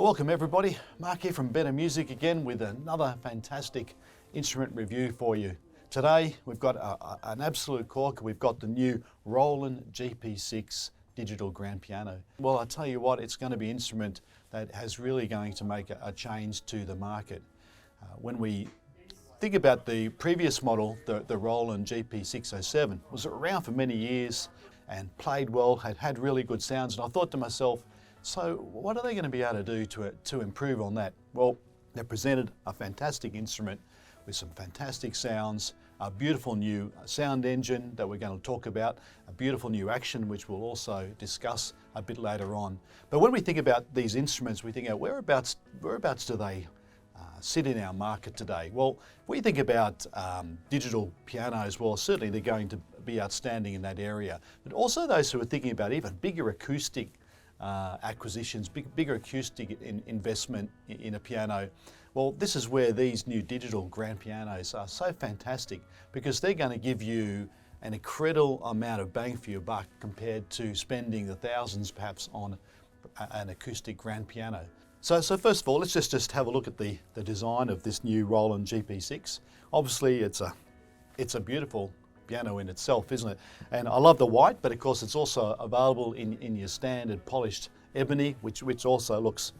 Welcome everybody, Mark here from Better Music again with another fantastic instrument review for you. Today we've got an absolute corker. We've got the new Roland GP-6 digital grand piano. Well, I tell you what, it's going to be an instrument that has really going to make a change to the market. When we think about the previous model, the Roland GP-6 was around for many years and played well, had really good sounds, and I thought to myself, so what are they going to be able to do to improve on that? Well, they presented a fantastic instrument with some fantastic sounds, a beautiful new sound engine that we're going to talk about, a beautiful new action which we'll also discuss a bit later on. But when we think about these instruments, we think, whereabouts do they sit in our market today? Well, if we think about digital pianos, well, certainly they're going to be outstanding in that area. But also those who are thinking about even bigger acoustic acquisitions, bigger acoustic investment in a piano. Well, this is where these new digital grand pianos are so fantastic, because they're going to give you an incredible amount of bang for your buck compared to spending the thousands perhaps on an acoustic grand piano. So first of all, let's just have a look at the design of this new Roland GP6. Obviously it's a beautiful piano in itself, isn't it? And I love the white, but of course it's also available in your standard polished ebony, which also looks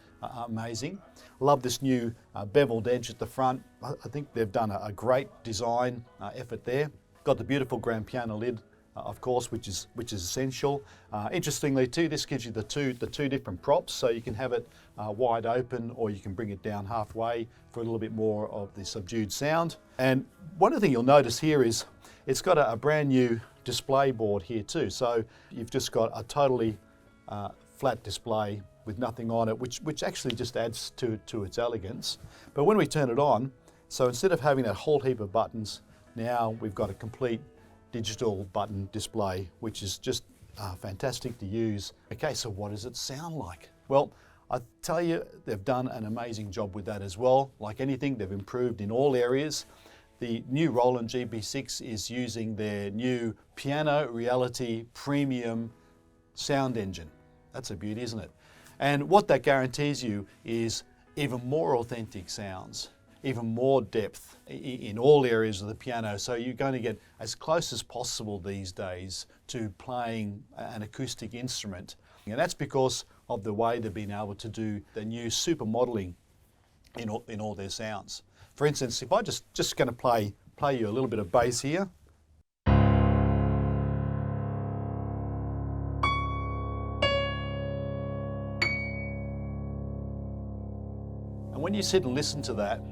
amazing. Love this new beveled edge at the front. I think they've done a great design effort there. Got the beautiful grand piano lid, of course, which is essential. Interestingly too, this gives you the two different props, so you can have it wide open, or you can bring it down halfway for a little bit more of the subdued sound. And one of the things you'll notice here is it's got a brand new display board here too. So you've just got a totally flat display with nothing on it, which actually just adds to its elegance. But when we turn it on, so instead of having that whole heap of buttons, now we've got a complete digital button display, which is just fantastic to use. Okay, so what does it sound like? Well, I tell you, they've done an amazing job with that as well. Like anything, they've improved in all areas. The new Roland GP6 is using their new Piano Reality Premium sound engine. That's a beauty, isn't it? And what that guarantees you is even more authentic sounds, even more depth in all areas of the piano. So you're going to get as close as possible these days to playing an acoustic instrument. And that's because of the way they've been able to do the new super modeling in all their sounds. For instance, if I just going to play you a little bit of bass here. And when you sit and listen to that,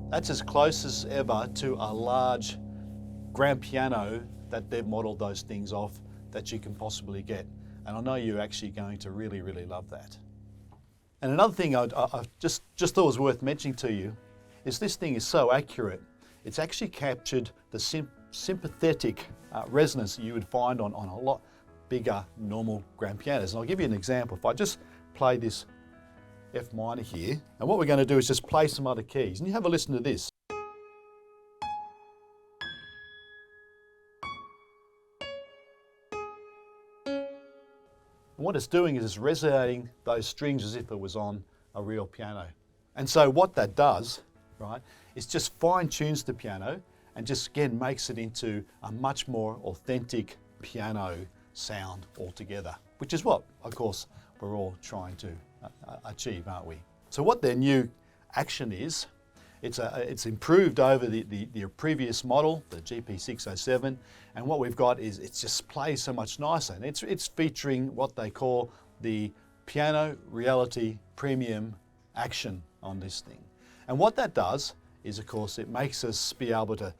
that's as close as ever to a large grand piano that they've modeled those things off that you can possibly get. And I know you're actually going to really, really love that. And another thing I just thought was worth mentioning to you is this thing is so accurate. It's actually captured the sympathetic resonance that you would find on a lot bigger normal grand pianos. And I'll give you an example. If I just play this F minor here, and what we're going to do is just play some other keys, and you have a listen to this. And what it's doing is it's resonating those strings as if it was on a real piano. And so what that does, right, is just fine tunes the piano and just again makes it into a much more authentic piano sound altogether, which is what, of course, we're all trying to achieve, aren't we? So what their new action is, it's improved over the previous model, the GP6 and what we've got is it just plays so much nicer, and it's featuring what they call the Piano Reality Premium action on this thing. And what that does is, of course, it makes us be able to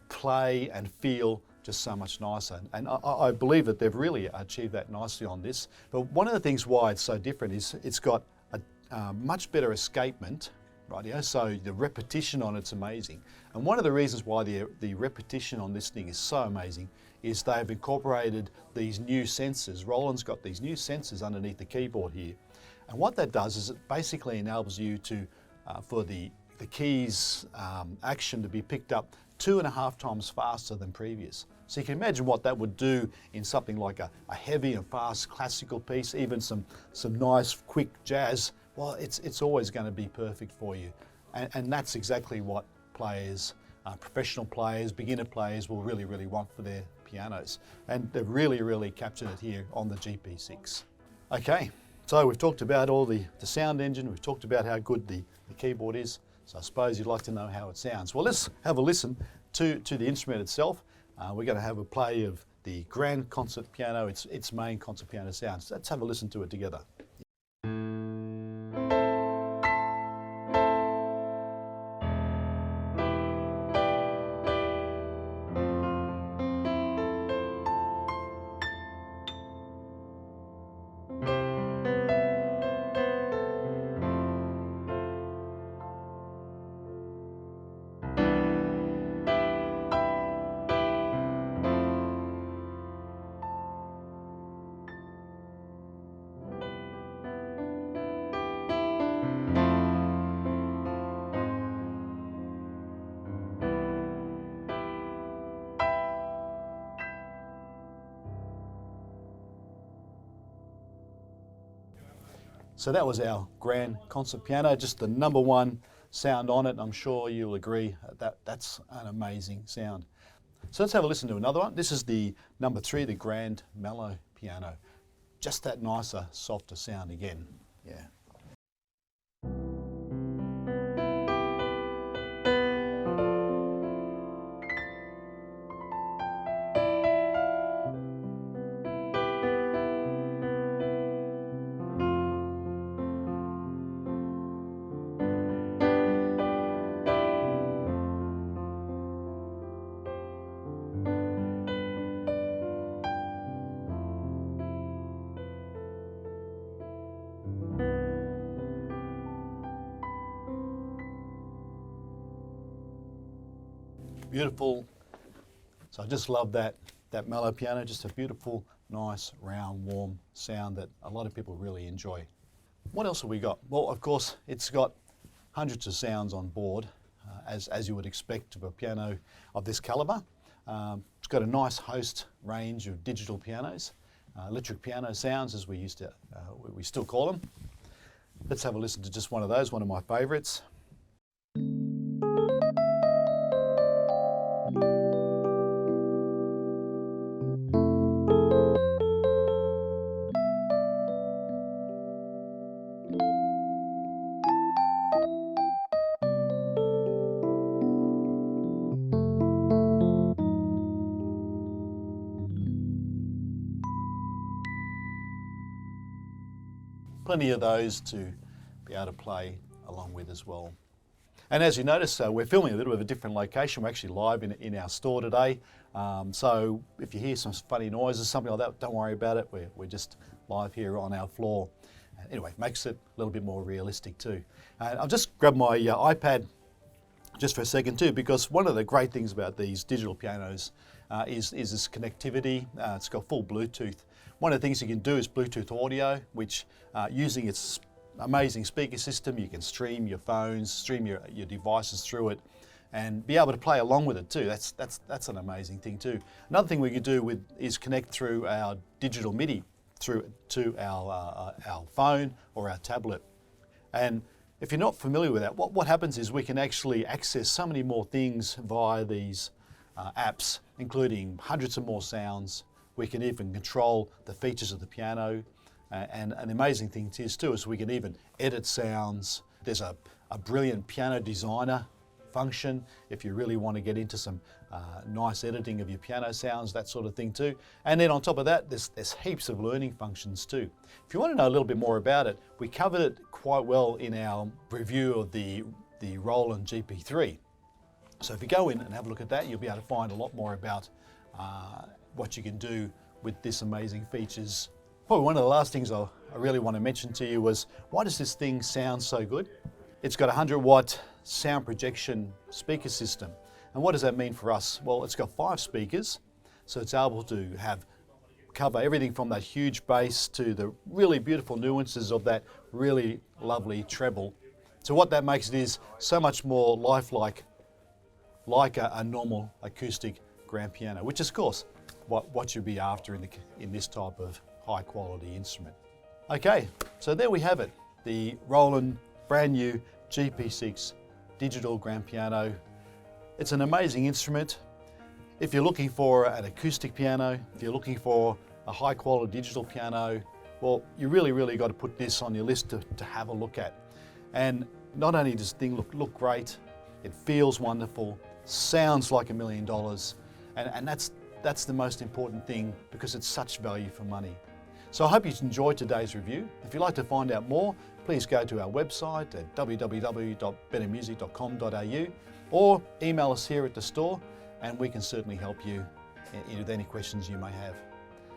play and feel just so much nicer. And I believe that they've really achieved that nicely on this. But one of the things why it's so different is it's got a much better escapement, right? Yeah? So the repetition on it's amazing. And one of the reasons why the repetition on this thing is so amazing is they've incorporated these new sensors. Roland's got these new sensors underneath the keyboard here. And what that does is it basically enables you to, for the keys action to be picked up 2.5 times faster than previous. So you can imagine what that would do in something like a heavy and fast classical piece, even some nice quick jazz well, it's always going to be perfect for you. And that's exactly what players, professional players, beginner players will really, really want for their pianos. And they've really, really captured it here on the GP6. Okay, so we've talked about all the sound engine, we've talked about how good the keyboard is, so I suppose you'd like to know how it sounds. Well, let's have a listen to the instrument itself. We're going to have a play of the grand concert piano, its main concert piano sounds. Let's have a listen to it together. So that was our grand concert piano, just the #1 sound on it. I'm sure you'll agree that that's an amazing sound. So let's have a listen to another one. This is the #3, the grand Mellow piano. Just that nicer, softer sound again. Yeah. Beautiful. So I just love that Mellow piano, just a beautiful, nice, round, warm sound that a lot of people really enjoy. What else have we got? Well, of course, it's got hundreds of sounds on board, as you would expect of a piano of this caliber. It's got a nice host range of digital pianos, electric piano sounds, as we still call them. Let's have a listen to just one of those, one of my favourites. Plenty of those to be able to play along with as well. And as you notice, we're filming a little bit of a different location. We're actually live in our store today. So if you hear some funny noises, something like that, don't worry about it. We're just live here on our floor. Anyway, makes it a little bit more realistic too. I'll just grab my iPad just for a second too, because one of the great things about these digital pianos is this connectivity. It's got full Bluetooth. One of the things you can do is Bluetooth audio, which using its amazing speaker system, you can stream your phones, stream your devices through it, and be able to play along with it too. That's an amazing thing too. Another thing we can do is connect through our digital MIDI through to our phone or our tablet. And if you're not familiar with that, what happens is we can actually access so many more things via these apps, including hundreds of more sounds. We can even control the features of the piano. And an amazing thing is too is we can even edit sounds. There's a brilliant piano designer function if you really want to get into some nice editing of your piano sounds, that sort of thing too. And then on top of that, there's heaps of learning functions too. If you want to know a little bit more about it, we covered it quite well in our review of the Roland GP3. So if you go in and have a look at that, you'll be able to find a lot more about what you can do with this amazing features. Probably one of the last things I really want to mention to you was, why does this thing sound so good? It's got a 100-watt sound projection speaker system. And what does that mean for us? Well, it's got 5 speakers, so it's able to cover everything from that huge bass to the really beautiful nuances of that really lovely treble. So what that makes it is so much more lifelike, like a normal acoustic grand piano, which is, of course, what you'd be after in this type of high quality instrument. Okay, so there we have it. the Roland brand new GP6 digital grand piano. It's an amazing instrument. If you're looking for an acoustic piano, if you're looking for a high quality digital piano, well, you really got to put this on your list to have a look at. And not only does the thing look great, it feels wonderful, sounds like $1 million, and that's the most important thing, because it's such value for money. So I hope you enjoyed today's review. If you'd like to find out more, please go to our website at www.bettermusic.com.au or email us here at the store, and we can certainly help you with any questions you may have.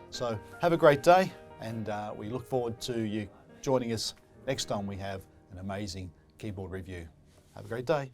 So have a great day, and we look forward to you joining us next time we have an amazing keyboard review. Have a great day.